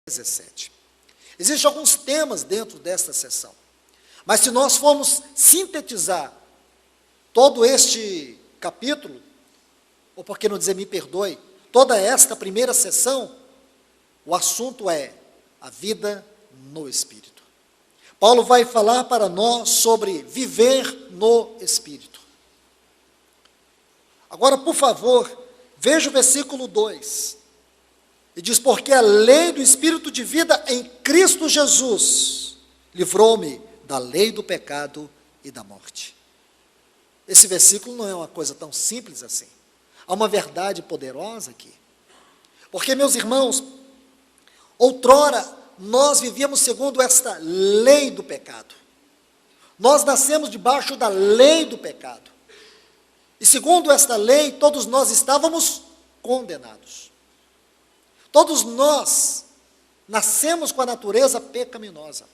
17. Existem alguns temas dentro desta sessão, mas se nós formos sintetizar todo este capítulo, ou por que não dizer, me perdoe, toda esta primeira sessão, o assunto é a vida no Espírito. Paulo vai falar para nós sobre viver no Espírito. Agora, por favor, veja o versículo 2. E diz, porque a lei do Espírito de vida em Cristo Jesus livrou-me da lei do pecado e da morte. Esse versículo não é uma coisa tão simples assim. Há uma verdade poderosa aqui. Porque, meus irmãos, outrora nós vivíamos segundo esta lei do pecado. Nós nascemos debaixo da lei do pecado. E segundo esta lei, todos nós estávamos condenados. Todos nós nascemos com a natureza pecaminosa.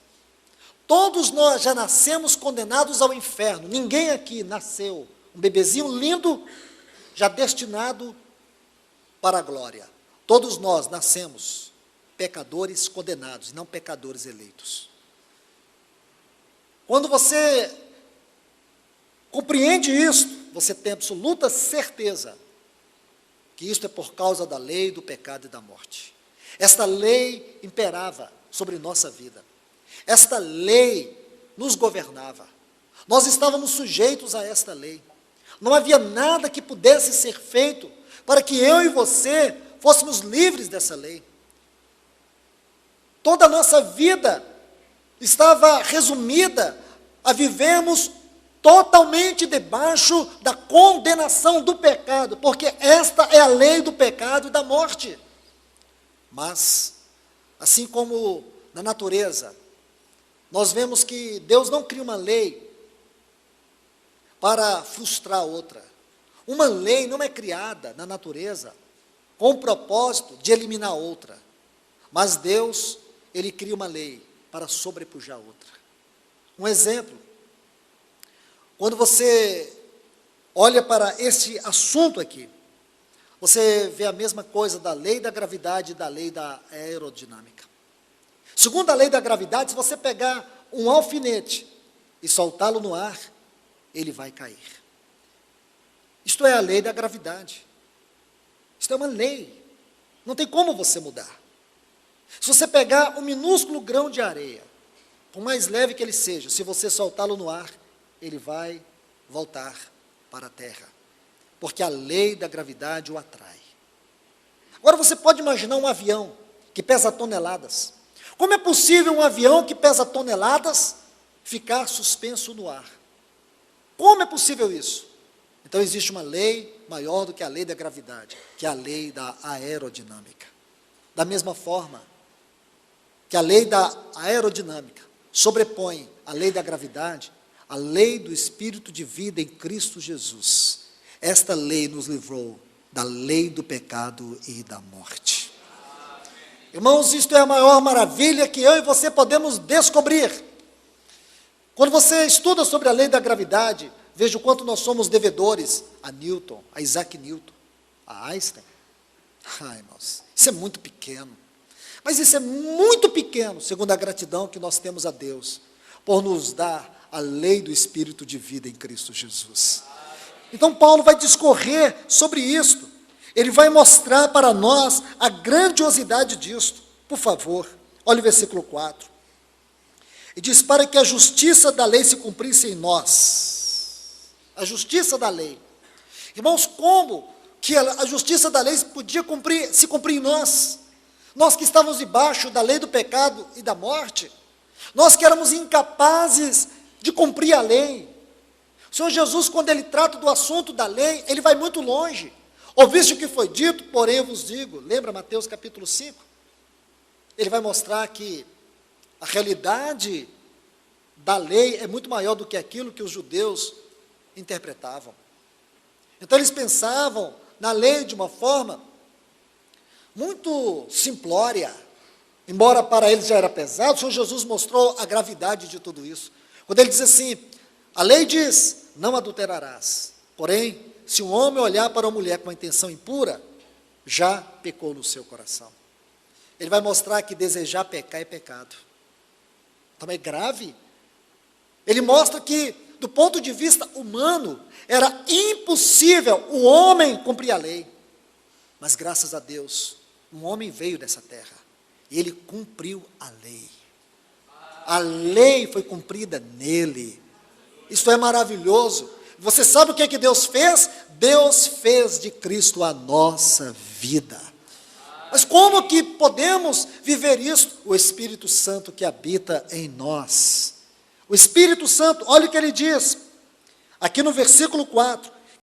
Todos nós já nascemos condenados ao inferno. Ninguém aqui nasceu um bebezinho lindo, já destinado para a glória. Todos nós nascemos pecadores condenados, não pecadores eleitos. Quando você compreende isto, você tem absoluta certeza que isto é por causa da lei do pecado e da morte. Esta lei imperava sobre nossa vida. Esta lei nos governava. Nós estávamos sujeitos a esta lei. Não havia nada que pudesse ser feito para que eu e você fôssemos livres dessa lei. Toda a nossa vida estava resumida a vivermos totalmente debaixo da condenação do pecado, porque esta é a lei do pecado e da morte. Mas, assim como na natureza, nós vemos que Deus não cria uma lei para frustrar outra. Uma lei não é criada na natureza com o propósito de eliminar outra. Mas Deus, Ele cria uma lei para sobrepujar outra. Um exemplo, quando você olha para esse assunto aqui, você vê a mesma coisa da lei da gravidade e da lei da aerodinâmica. Segundo a lei da gravidade, se você pegar um alfinete e soltá-lo no ar, ele vai cair. Isto é a lei da gravidade. Isto é uma lei. Não tem como você mudar. Se você pegar um minúsculo grão de areia, por mais leve que ele seja, se você soltá-lo no ar, ele vai voltar para a terra, porque a lei da gravidade o atrai. Agora você pode imaginar um avião que pesa toneladas. Como é possível um avião que pesa toneladas ficar suspenso no ar? Como é possível isso? Então existe uma lei maior do que a lei da gravidade, que é a lei da aerodinâmica. Da mesma forma que a lei da aerodinâmica sobrepõe a lei da gravidade, a lei do Espírito de vida em Cristo Jesus. Esta lei nos livrou da lei do pecado e da morte. Irmãos, isto é a maior maravilha que eu e você podemos descobrir. Quando você estuda sobre a lei da gravidade, veja o quanto nós somos devedores a Newton, a Isaac Newton, a Einstein. Ai, irmãos, isso é muito pequeno. Mas isso é muito pequeno, segundo a gratidão que nós temos a Deus, por nos dar a lei do Espírito de vida em Cristo Jesus. Então Paulo vai discorrer sobre isto. Ele vai mostrar para nós a grandiosidade disto. Por favor, olhe o versículo 4. E diz, para que a justiça da lei se cumprisse em nós. A justiça da lei. Irmãos, como que a justiça da lei podia se cumprir em nós? Nós que estávamos debaixo da lei do pecado e da morte. Nós que éramos incapazes de cumprir a lei. O Senhor Jesus, quando Ele trata do assunto da lei, Ele vai muito longe. Ouviste o que foi dito, porém eu vos digo. Lembra Mateus capítulo 5? Ele vai mostrar que a realidade da lei é muito maior do que aquilo que os judeus interpretavam. Então eles pensavam na lei de uma forma muito simplória. Embora para eles já era pesado, o Senhor Jesus mostrou a gravidade de tudo isso. Quando Ele diz assim, a lei diz, não adulterarás. Porém, se um homem olhar para uma mulher com uma intenção impura, já pecou no seu coração. ele vai mostrar que desejar pecar é pecado. Então é grave. Ele mostra que, do ponto de vista humano, era impossível o homem cumprir a lei. Mas graças a Deus, um homem veio dessa terra. E ele cumpriu a lei. A lei foi cumprida nele. Isso é maravilhoso. Você sabe o que é que Deus fez? Deus fez de Cristo a nossa vida. Mas como que podemos viver isso? O Espírito Santo que habita em nós. O Espírito Santo, olha o que ele diz, aqui no versículo 4,